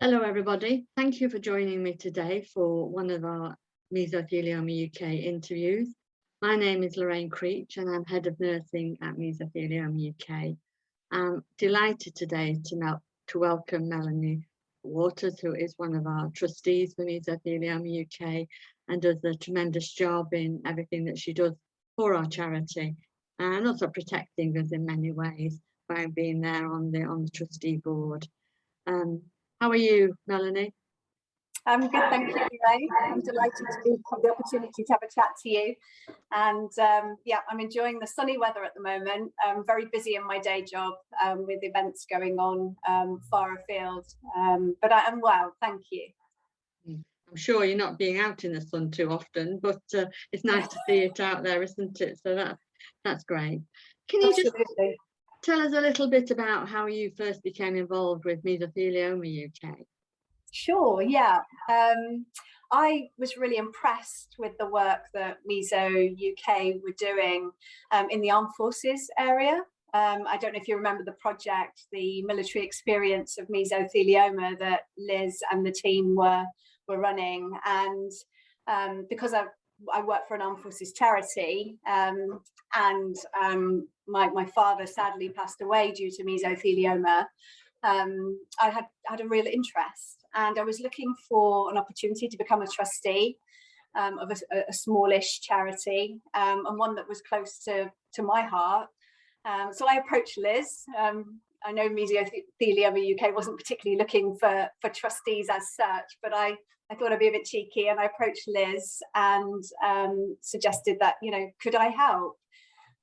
Hello, everybody. Thank you for joining me today for one of our Mesothelioma UK interviews. My name is Lorraine Creech and I'm Head of Nursing at Mesothelioma UK. I'm delighted today to welcome Melanie Waters, who is one of our trustees for Mesothelioma UK and does a tremendous job in everything that she does for our charity and also protecting us in many ways by being there on the trustee board. How are you, Melanie? I'm good, thank you, Lorraine. I'm delighted to have the opportunity to have a chat to you. And yeah, I'm enjoying the sunny weather at the moment. I'm very busy in my day job with events going on far afield. But I am well, thank you. I'm sure you're not being out in the sun too often, but it's nice to see it out there, isn't it? So that's great. Can you Absolutely. just tell us a little bit about how you first became involved with Mesothelioma UK? Sure, yeah. I was really impressed with the work that Meso UK were doing in the armed forces area. I don't know if you remember the project, the military experience of mesothelioma that Liz and the team were running. And because I work for an armed forces charity, and my father sadly passed away due to mesothelioma, I had a real interest, and I was looking for an opportunity to become a trustee of a smallish charity, and one that was close to my heart. So I approached Liz. I know Mesothelioma UK wasn't particularly looking for trustees as such, but I thought I'd be a bit cheeky, and I approached Liz and suggested that, could I help?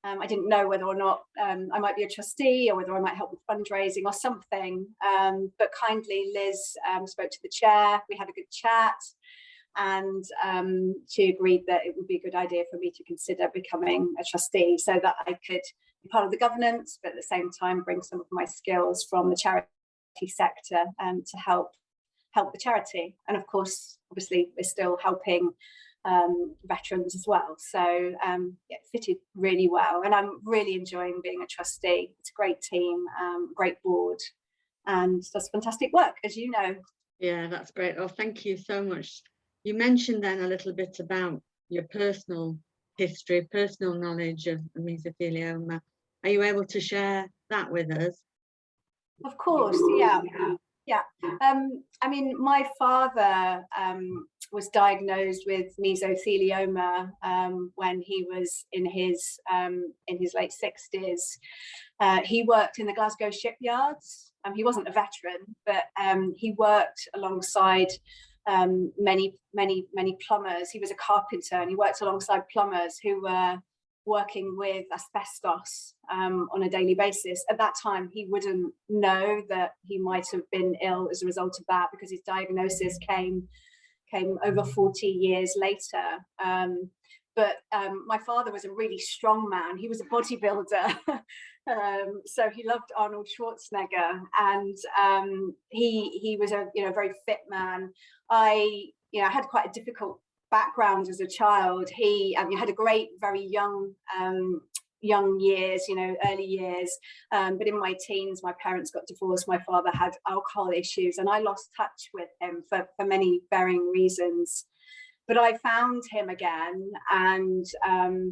I didn't know whether or not I might be a trustee or whether I might help with fundraising or something. But kindly Liz spoke to the chair, we had a good chat, and she agreed that it would be a good idea for me to consider becoming a trustee so that I could be part of the governance, but at the same time bring some of my skills from the charity sector to help the charity. And of course, obviously, we're still helping veterans as well. So it fitted really well, and I'm really enjoying being a trustee. It's a great team, great board, and does fantastic work, as you know. Yeah, that's great. Oh, thank you so much. You mentioned then a little bit about your personal history, personal knowledge of mesothelioma. Are you able to share that with us? Of course, yeah. I mean, my father was diagnosed with mesothelioma when he was in his late 60s. He worked in the Glasgow shipyards. He wasn't a veteran, but he worked alongside many plumbers. He was a carpenter, and he worked alongside plumbers who were working with asbestos on a daily basis. At that time, he wouldn't know that he might have been ill as a result of that, because his diagnosis came over 40 years later. But my father was a really strong man. He was a bodybuilder. So he loved Arnold Schwarzenegger, and he was a very fit man. I had quite a difficult background as a child. He had a great, very young years, early years. But in my teens, my parents got divorced. My father had alcohol issues, and I lost touch with him for many varying reasons. But I found him again, and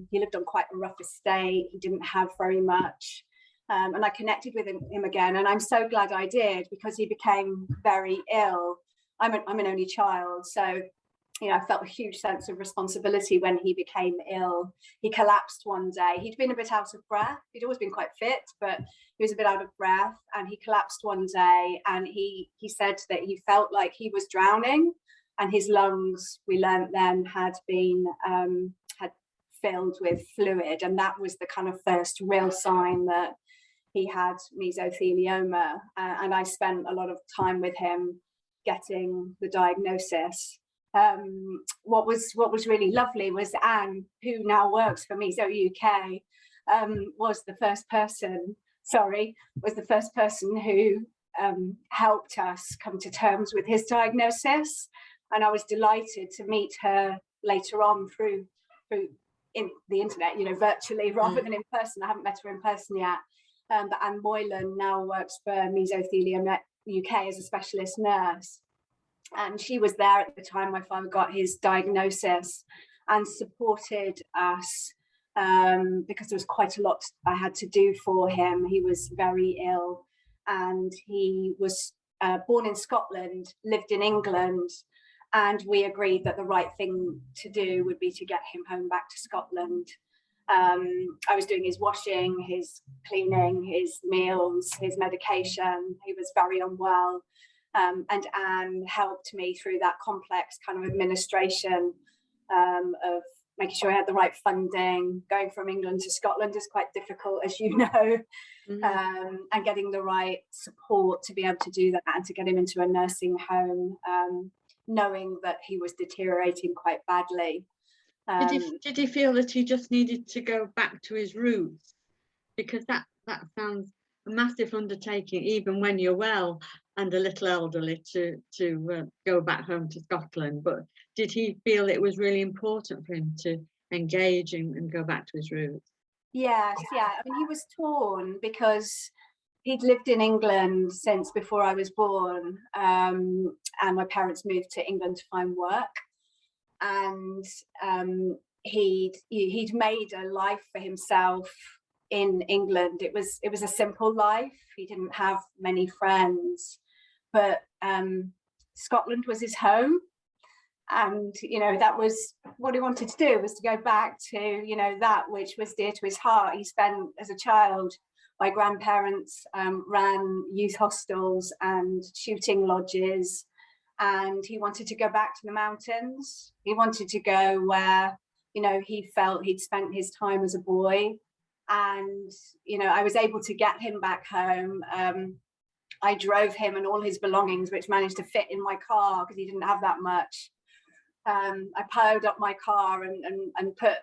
he lived on quite a rough estate. He didn't have very much. And I connected with him again, and I'm so glad I did, because he became very ill. I'm an only child, so I felt a huge sense of responsibility when he became ill. He collapsed one day. He'd been a bit out of breath. He'd always been quite fit, but he was a bit out of breath, and he collapsed one day, and he said that he felt like he was drowning, and his lungs, we learned then, had filled with fluid, and that was the kind of first real sign that he had mesothelioma. And I spent a lot of time with him getting the diagnosis. What was really lovely was Anne, who now works for Meso UK, was the first person who helped us come to terms with his diagnosis. And I was delighted to meet her later on through in the internet, virtually rather than in person. I haven't met her in person yet. But Anne Moylan now works for Mesothelioma UK as a specialist nurse. And she was there at the time my father got his diagnosis and supported us because there was quite a lot I had to do for him. He was very ill, and he was born in Scotland, lived in England, and we agreed that the right thing to do would be to get him home back to Scotland. I was doing his washing, his cleaning, his meals, his medication. He was very unwell. And Anne helped me through that complex kind of administration of making sure I had the right funding. Going from England to Scotland is quite difficult, as you know, and getting the right support to be able to do that and to get him into a nursing home, knowing that he was deteriorating quite badly. Did he feel that he just needed to go back to his roots? Because that sounds a massive undertaking, even when you're well and a little elderly, to go back home to Scotland. But did he feel it was really important for him to engage and go back to his roots? Yes, yeah. I mean, he was torn because he'd lived in England since before I was born, and my parents moved to England to find work. And he'd made a life for himself in England. It was a simple life. He didn't have many friends, but Scotland was his home, and that was what he wanted to do, was to go back to that which was dear to his heart. He spent, as a child, my grandparents ran youth hostels and shooting lodges, and he wanted to go back to the mountains. He wanted to go where he felt he'd spent his time as a boy. And I was able to get him back home. I drove him and all his belongings, which managed to fit in my car because he didn't have that much. I piled up my car and put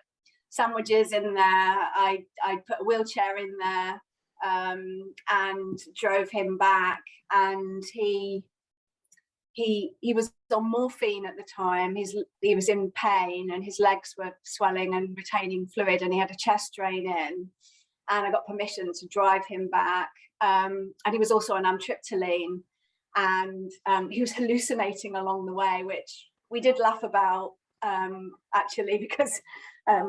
sandwiches in there. I put a wheelchair in there, and drove him back. And he was on morphine at the time. He was in pain, and his legs were swelling and retaining fluid, and he had a chest drain in. And I got permission to drive him back. And he was also on amitriptyline, and he was hallucinating along the way, which we did laugh about, actually, because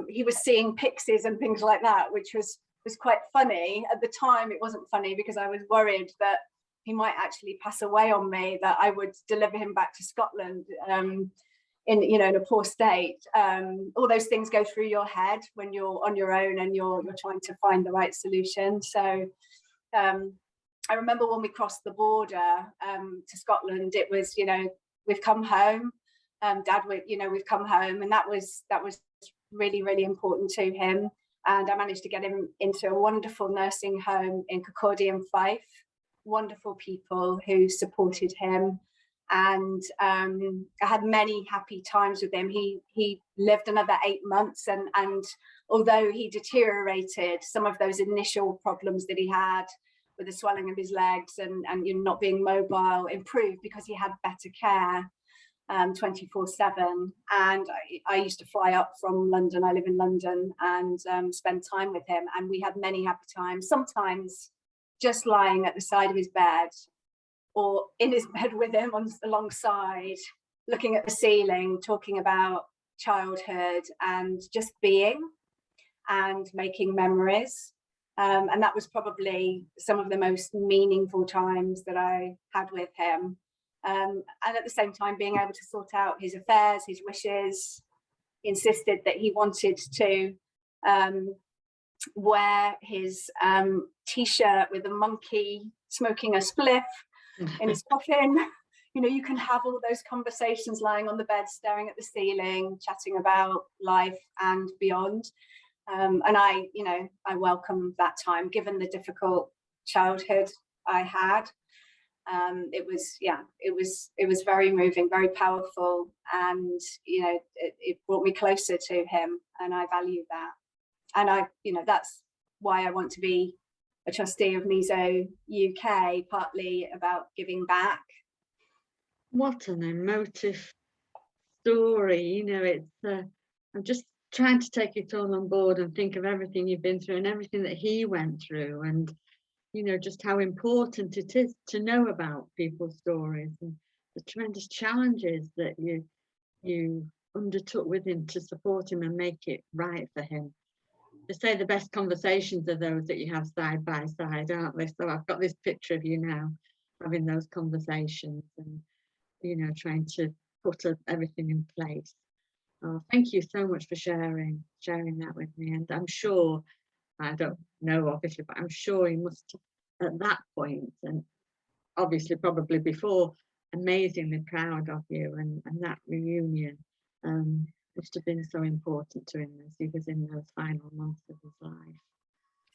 he was seeing pixies and things like that, which was quite funny. At the time, it wasn't funny because I was worried that he might actually pass away on me, that I would deliver him back to Scotland in a poor state. All those things go through your head when you're on your own and you're trying to find the right solution. So I remember when we crossed the border to Scotland, it was, we've come home, Dad, we've come home, and that was really, really important to him. And I managed to get him into a wonderful nursing home in Kirkcaldy and Fife. Wonderful people who supported him, and I had many happy times with him. He lived another 8 months, and although he deteriorated, some of those initial problems that he had with the swelling of his legs and not being mobile improved because he had better care 24/7. And I used to fly up from London. I live in London, and spend time with him, and we had many happy times. Sometimes just lying at the side of his bed, or in his bed with him alongside, looking at the ceiling, talking about childhood and just being and making memories. And that was probably some of the most meaningful times that I had with him. And at the same time, being able to sort out his affairs, his wishes. He insisted that he wanted to wear his t-shirt with a monkey smoking a spliff in his coffin. You can have all those conversations lying on the bed, staring at the ceiling, chatting about life and beyond. And I welcome that time, given the difficult childhood I had. It was very moving, very powerful, and it brought me closer to him, and I value that. And that's why I want to be a trustee of Meso UK, partly about giving back. What an emotive story. I'm just trying to take it all on board and think of everything you've been through and everything that he went through. And you know, just how important it is to know about people's stories and the tremendous challenges that you undertook with him to support him and make it right for him. They say the best conversations are those that you have side by side, aren't they? So I've got this picture of you now having those conversations and, you know, trying to put everything in place. Oh, thank you so much for sharing that with me. And I'm sure, I don't know obviously, but I'm sure he must at that point, and obviously probably before, amazingly proud of you, and that reunion must have been so important to him as he was in those final months of his life.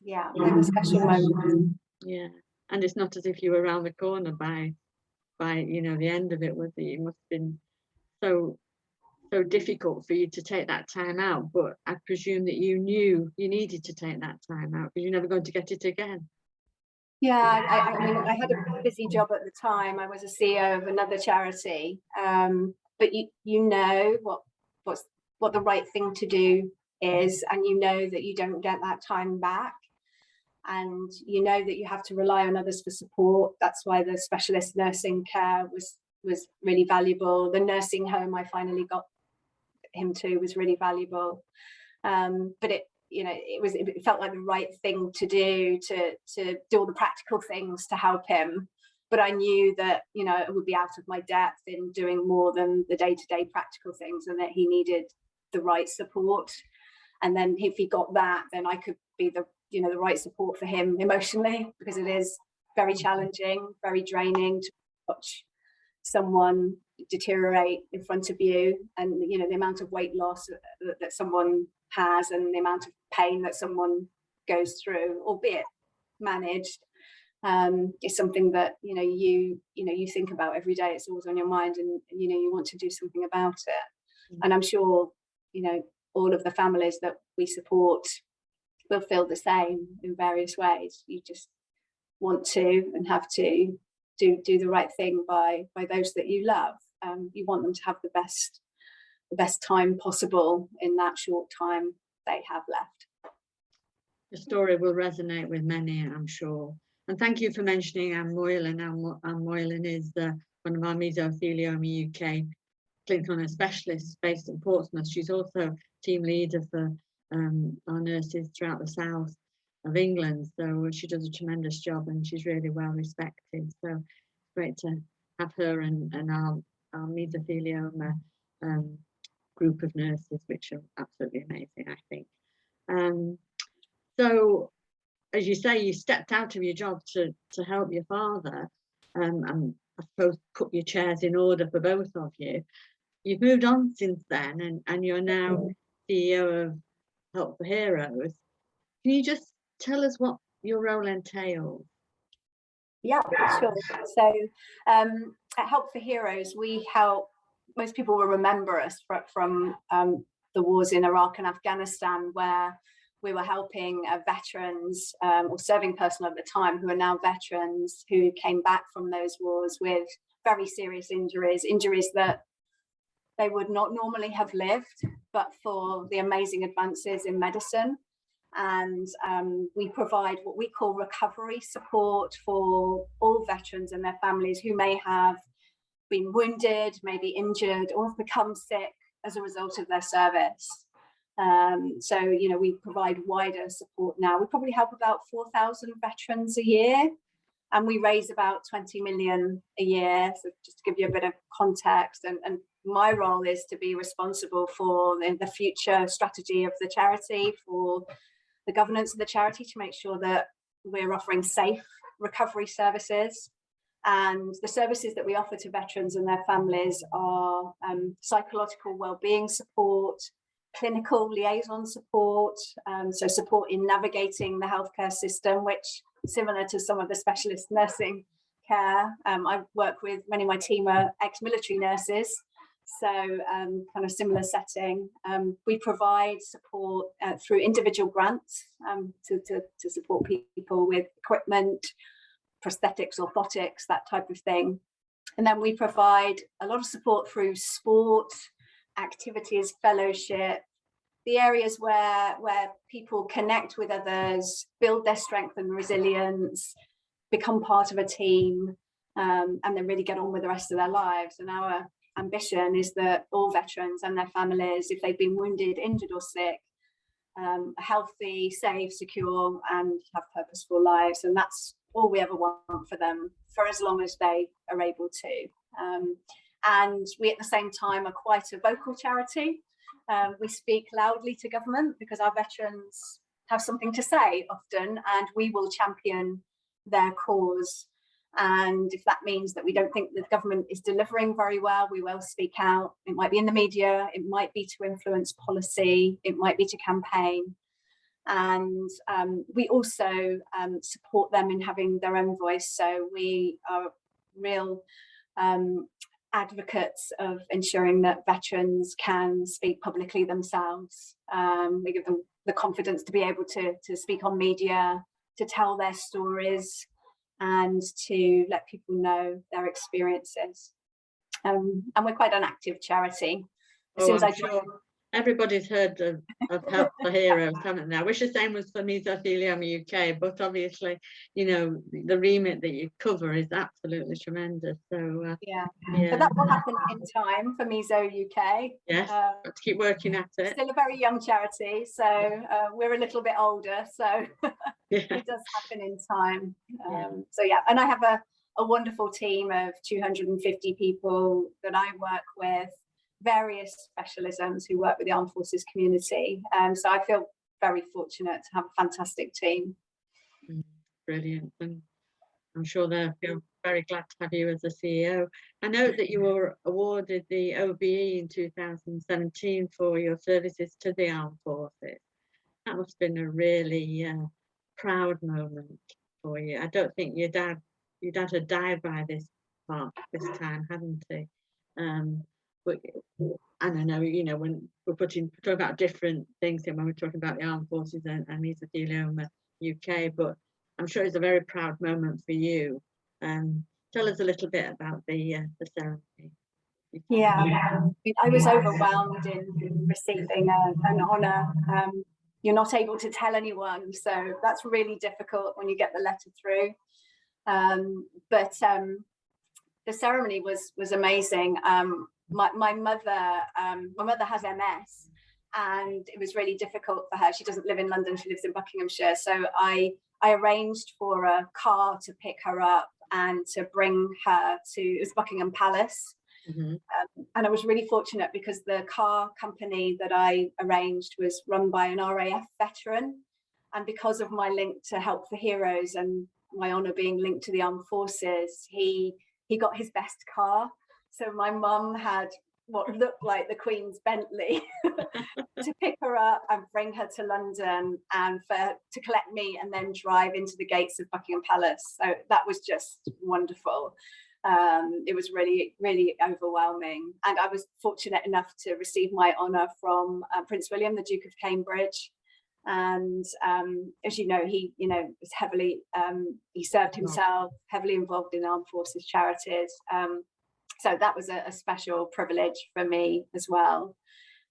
Yeah, they were special moments. Yeah, and it's not as if you were around the corner by you know the end of it, was it? It must have been so difficult for you to take that time out, but I presume that you knew you needed to take that time out because you're never going to get it again. Yeah, I mean, I had a busy job at the time. I was a CEO of another charity, but you know what the right thing to do is, and you know that you don't get that time back, and you know that you have to rely on others for support. That's why the specialist nursing care was really valuable. The nursing home I finally got him to was really valuable, but it felt like the right thing to do all the practical things to help him. But I knew that, you know, it would be out of my depth in doing more than the day-to-day practical things, and that he needed the right support. And then if he got that, then I could be the right support for him emotionally, because it is very challenging, very draining to watch someone deteriorate in front of you, and you know the amount of weight loss that someone has, and the amount of pain that someone goes through, albeit managed, is something that you think about every day. It's always on your mind, and you want to do something about it. And I'm sure all of the families that we support will feel the same in various ways. You just want to and have to do the right thing by those that you love. You want them to have the best time possible in that short time they have left. The story will resonate with many, I'm sure. And thank you for mentioning Anne Moylan. Anne Moylan is one of our Mesothelioma UK clinical nurse specialists based in Portsmouth. She's also team leader for our nurses throughout the south of England. So she does a tremendous job, and she's really well respected. So it's great to have her and our mesothelioma group of nurses, which are absolutely amazing, I think. So, as you say, you stepped out of your job to help your father, and I suppose put your chairs in order for both of you. You've moved on since then, and you're now CEO of Help for Heroes. Can you just tell us what your role entails? Yeah, sure. So at Help for Heroes, we help, most people will remember us from the wars in Iraq and Afghanistan, where we were helping veterans or serving personnel at the time who are now veterans, who came back from those wars with very serious injuries that they would not normally have lived, but for the amazing advances in medicine. And we provide what we call recovery support for all veterans and their families who may have been wounded, maybe injured, or have become sick as a result of their service. So, we provide wider support now. We probably help about 4,000 veterans a year, and we raise about 20 million a year. So just to give you a bit of context, and my role is to be responsible for the future strategy of the charity, for the governance of the charity, to make sure that we're offering safe recovery services. And the services that we offer to veterans and their families are psychological wellbeing support, clinical liaison support, so support in navigating the healthcare system, which, similar to some of the specialist nursing care, I work with, many of my team are ex-military nurses, so kind of similar setting. We provide support through individual grants to support people with equipment, prosthetics, orthotics, that type of thing. And then we provide a lot of support through sport, activities, fellowship, the areas where people connect with others, build their strength and resilience, become part of a team, and then really get on with the rest of their lives. And our ambition is that all veterans and their families, if they've been wounded, injured or sick, are healthy, safe, secure, and have purposeful lives. And that's all we ever want for them, for as long as they are able to. And we at the same time are quite a vocal charity. We speak loudly to government because our veterans have something to say often, and we will champion their cause. And if that means that we don't think the government is delivering very well, we will speak out. It might be in the media, it might be to influence policy, it might be to campaign. And we also support them in having their own voice. So we are real advocates of ensuring that veterans can speak publicly themselves. We give them the confidence to be able to speak on media, to tell their stories, and to let people know their experiences. And we're quite an active charity. As soon as I joined, everybody's heard of Help for Heroes, haven't they? I wish the same was for Mesothelioma UK, but obviously, you know, the remit that you cover is absolutely tremendous. So yeah, but that will happen in time for Meso UK. Yes, got to keep working at it. Still a very young charity, so we're a little bit older, so it does happen in time. So yeah, and I have a wonderful team of 250 people that I work with, various specialisms who work with the armed forces community. So I feel very fortunate to have a fantastic team. Brilliant. And I'm sure they'll feel very glad to have you as a CEO. I know that you were awarded the OBE in 2017 for your services to the armed forces. That must have been a really proud moment for you. I don't think your dad had died by this time, hadn't he? But I don't know, you know, when we're talking about different things and when we're talking about the armed forces and Mesothelioma UK, but I'm sure it's a very proud moment for you. Tell us a little bit about the ceremony. Yeah, I was overwhelmed in receiving an honour. You're not able to tell anyone, so that's really difficult when you get the letter through. But the ceremony was amazing. My mother has MS, and it was really difficult for her. She doesn't live in London, she lives in Buckinghamshire. So I arranged for a car to pick her up and to bring her to, it was Buckingham Palace. And I was really fortunate because the car company that I arranged was run by an RAF veteran. And because of my link to Help for Heroes and my honour being linked to the armed forces, he got his best car. So my mum had what looked like the Queen's Bentley to pick her up and bring her to London and to collect me and then drive into the gates of Buckingham Palace. So that was just wonderful. It was really, really overwhelming. And I was fortunate enough to receive my honour from Prince William, the Duke of Cambridge. And as you know, he was heavily, he served himself, heavily involved in armed forces charities. So that was a special privilege for me as well.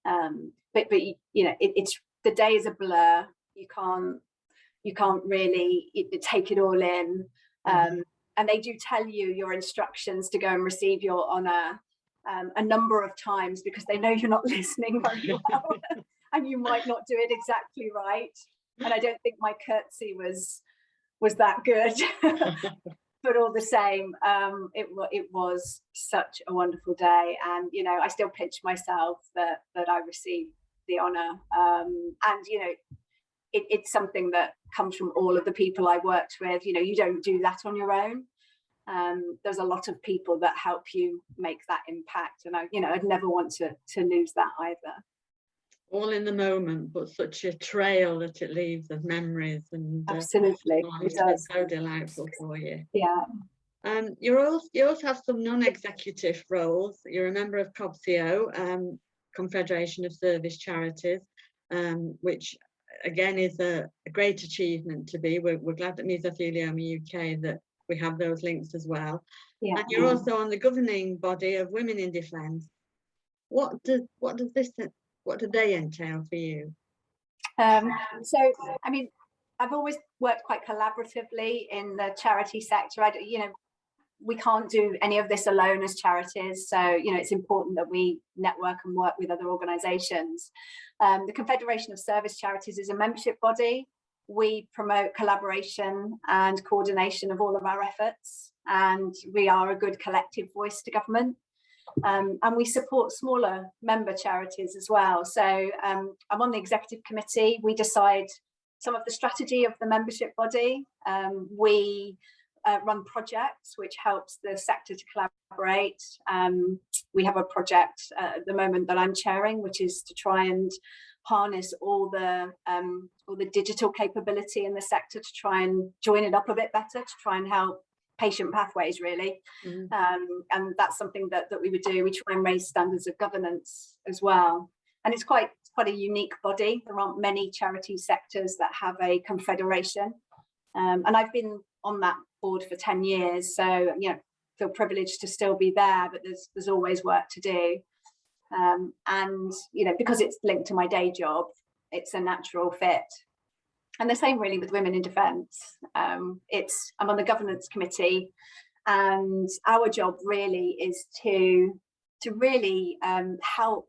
But you know, it's the day is a blur. You can't really take it all in. And they do tell you your instructions to go and receive your honour a number of times because they know you're not listening very well, and you might not do it exactly right. And I don't think my curtsy was that good. But all the same, it was such a wonderful day, and you know, I still pinch myself that I received the honour, and you know, it's something that comes from all of the people I worked with. You know, you don't do that on your own. There's a lot of people that help you make that impact, and I'd never want to lose that either. All in the moment, but such a trail that it leaves of memories, and absolutely, it's so delightful for you. Yeah. You also have some non-executive roles. You're a member of COBCO, Confederation of Service Charities, which again is a great achievement to be. We're glad that Mesothelioma UK that we have those links as well. Yeah. And you're also on the governing body of Women in Defence. What do they entail for you? So, I mean, I've always worked quite collaboratively in the charity sector. We can't do any of this alone as charities. So, it's important that we network and work with other organisations. The Confederation of Service Charities is a membership body. We promote collaboration and coordination of all of our efforts, and we are a good collective voice to government. And we support smaller member charities as well. So I'm on the executive committee. We decide some of the strategy of the membership body. We run projects which helps the sector to collaborate. We have a project at the moment that I'm chairing, which is to try and harness all the digital capability in the sector to try and join it up a bit better, to try and help patient pathways, really. And that's something that we would do. We try and raise standards of governance as well. And it's quite a unique body. There aren't many charity sectors that have a confederation. And I've been on that board for 10 years. So, feel privileged to still be there, but there's always work to do. And, because it's linked to my day job, it's a natural fit. And the same really with Women in Defence. I'm on the governance committee, and our job really is to really help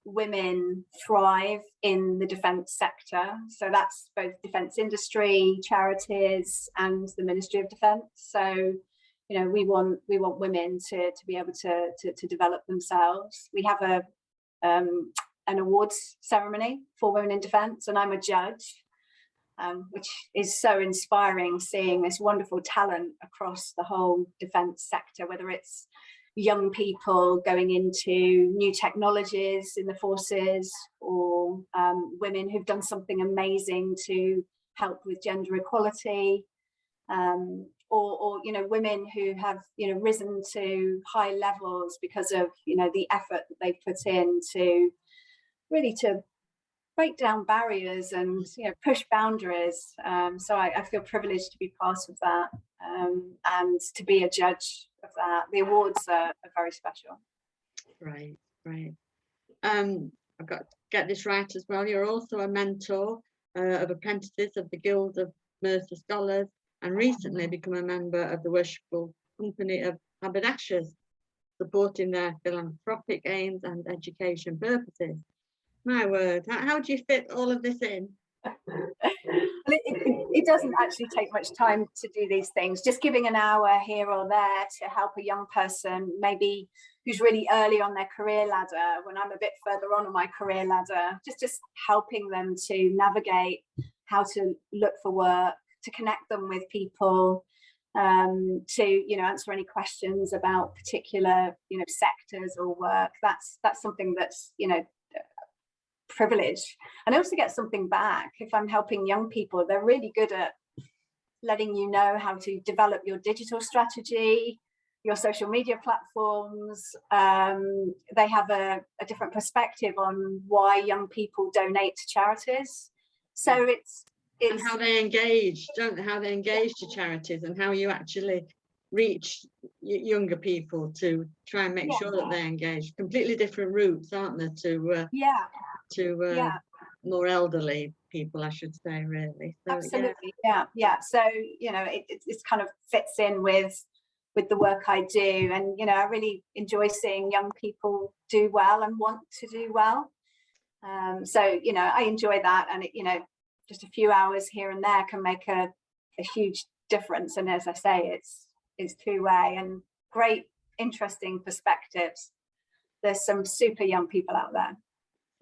women thrive in the defence sector. So that's both defence industry, charities, and the Ministry of Defence. So, we want women to be able to develop themselves. We have an awards ceremony for Women in Defence, and I'm a judge. Which is so inspiring, seeing this wonderful talent across the whole defence sector, whether it's young people going into new technologies in the forces, or women who've done something amazing to help with gender equality, or women who have risen to high levels because of the effort that they've put in to really to break down barriers and push boundaries. So I feel privileged to be part of that, and to be a judge of that. The awards are very special. Right. I've got to get this right as well. You're also a mentor of apprentices of the Guild of Mercer Scholars, and recently become a member of the Worshipful Company of Haberdashers, supporting their philanthropic aims and education purposes. My word, how do you fit all of this in? It doesn't actually take much time to do these things. Just giving an hour here or there to help a young person, maybe who's really early on their career ladder, when I'm a bit further on my career ladder, just helping them to navigate how to look for work, to connect them with people, to answer any questions about particular sectors or work. That's something that's privilege. And I also get something back. If I'm helping young people, they're really good at letting you know how to develop your digital strategy, your social media platforms. They have a different perspective on why young people donate to charities. So it's and how they engage, how they engage to charities, and how you actually reach younger people to try and make sure that they engage. Completely different routes, aren't there, to more elderly people, I should say, really. So, absolutely, yeah. So it's kind of fits in with the work I do, and I really enjoy seeing young people do well and want to do well. So I enjoy that, and just a few hours here and there can make a huge difference. And as I say, it's two-way and great, interesting perspectives. There's some super young people out there.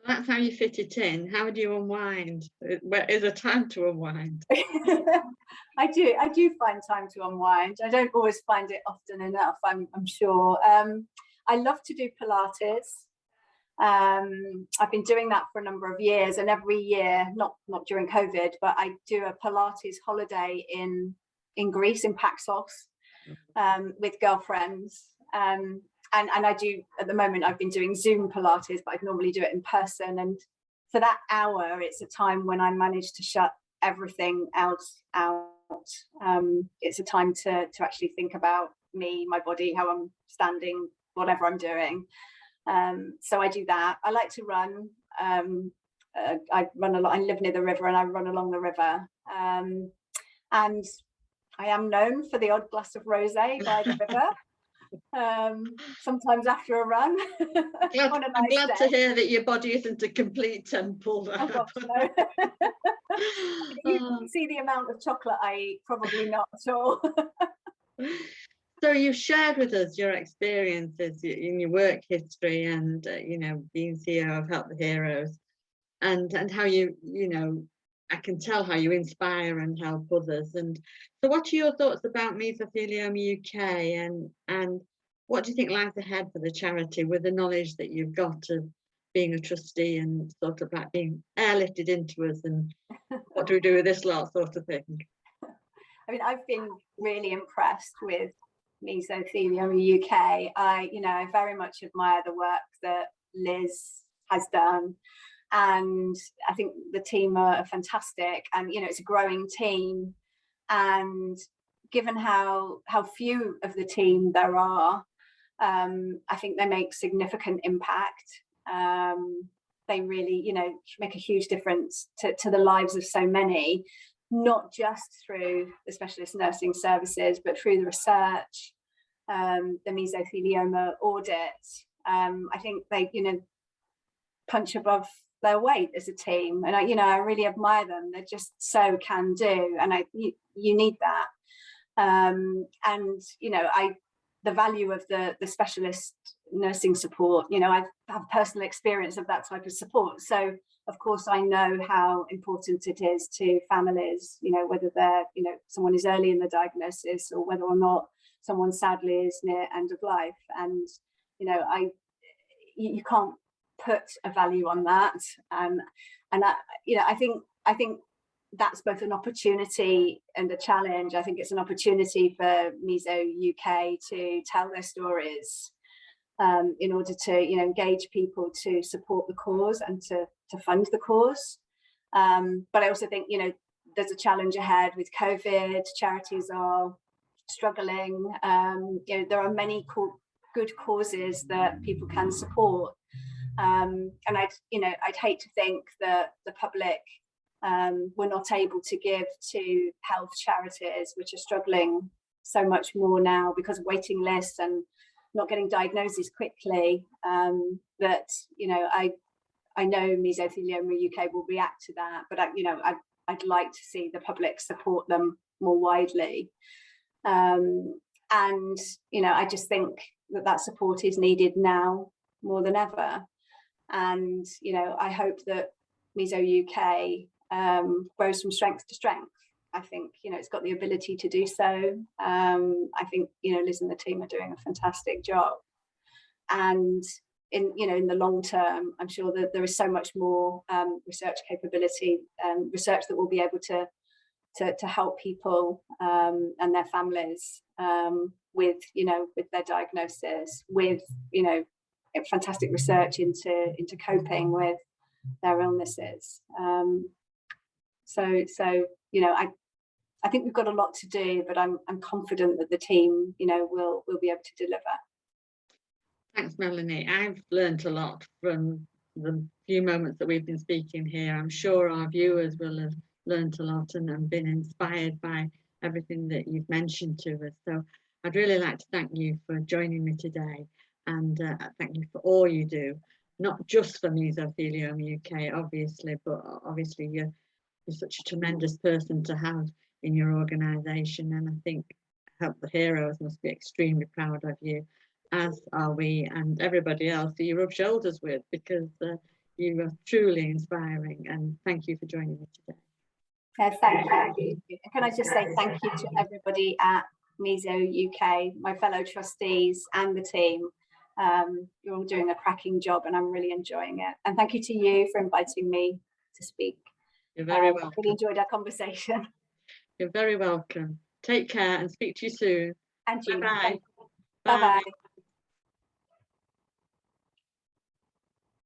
That's how you fit it in. How do you unwind? Where is there time to unwind? I do find time to unwind. I don't always find it often enough, I'm sure. I love to do Pilates. I've been doing that for a number of years, and every year, not during COVID, but I do a Pilates holiday in Greece, in Paxos, with girlfriends. And I do, at the moment, I've been doing Zoom Pilates, but I'd normally do it in person. And for that hour, it's a time when I manage to shut everything else out. It's a time to actually think about me, my body, how I'm standing, whatever I'm doing. So I do that. I like to run I run along. I live near the river, and I run along the river. And I am known for the odd glass of rosé by the river. Sometimes after a run. I'm glad to hear that your body isn't a complete temple. Oh gosh, no. You can see the amount of chocolate I eat, probably not at all. So you've shared with us your experiences in your work history, and being CEO of Help the Heroes, and how you I can tell how you inspire and help others. And so, what are your thoughts about Mesothelioma UK, and what do you think lies ahead for the charity, with the knowledge that you've got of being a trustee and sort of like being airlifted into us, and what do we do with this lot, sort of thing? I mean, I've been really impressed with Mesothelioma UK. I very much admire the work that Liz has done, and I think the team are fantastic, and it's a growing team, and given how few of the team there are, I think they make significant impact. They really make a huge difference to the lives of so many, not just through the specialist nursing services, but through the research, the mesothelioma audit. I think they, punch above their weight as a team, and I really admire them. They're just so can do, and you need that. And the value of the specialist nursing support. I have personal experience of that type of support, so of course I know how important it is to families, whether they're someone is early in the diagnosis, or whether or not someone sadly is near end of life. And you can't put a value on that. And I think that's both an opportunity and a challenge. I think it's an opportunity for Meso UK to tell their stories, in order to engage people to support the cause and to fund the cause. But I also think there's a challenge ahead with COVID. Charities are struggling. There are many good causes that people can support, and I'd hate to think that the public were not able to give to health charities, which are struggling so much more now because of waiting lists and not getting diagnoses quickly. That I know Mesothelioma UK will react to that, but I'd like to see the public support them more widely. And I just think that support is needed now more than ever. And I hope that Meso UK grows from strength to strength. I think it's got the ability to do so. I think Liz and the team are doing a fantastic job, and in the long term, I'm sure that there is so much more research capability and research that will be able to help people and their families with their diagnosis, with fantastic research into coping with their illnesses. So I think we've got a lot to do, but I'm confident that the team will be able to deliver. Thanks, Melanie. I've learned a lot from the few moments that we've been speaking here. I'm sure our viewers will have learned a lot and been inspired by everything that you've mentioned to us. So I'd really like to thank you for joining me today, and thank you for all you do, not just for Mesothelioma UK, obviously, but obviously you're such a tremendous person to have in your organisation, and I think Help the Heroes must be extremely proud of you, as are we and everybody else that you rub shoulders with, because you are truly inspiring. And thank you for joining me today. Thank you. Can I just say thank you to everybody at Meso UK, my fellow trustees and the team. You're all doing a cracking job, and I'm really enjoying it. And thank you to you for inviting me to speak. You're very welcome. I really enjoyed our conversation. You're very welcome. Take care and speak to you soon. And you. Bye-bye. Bye-bye.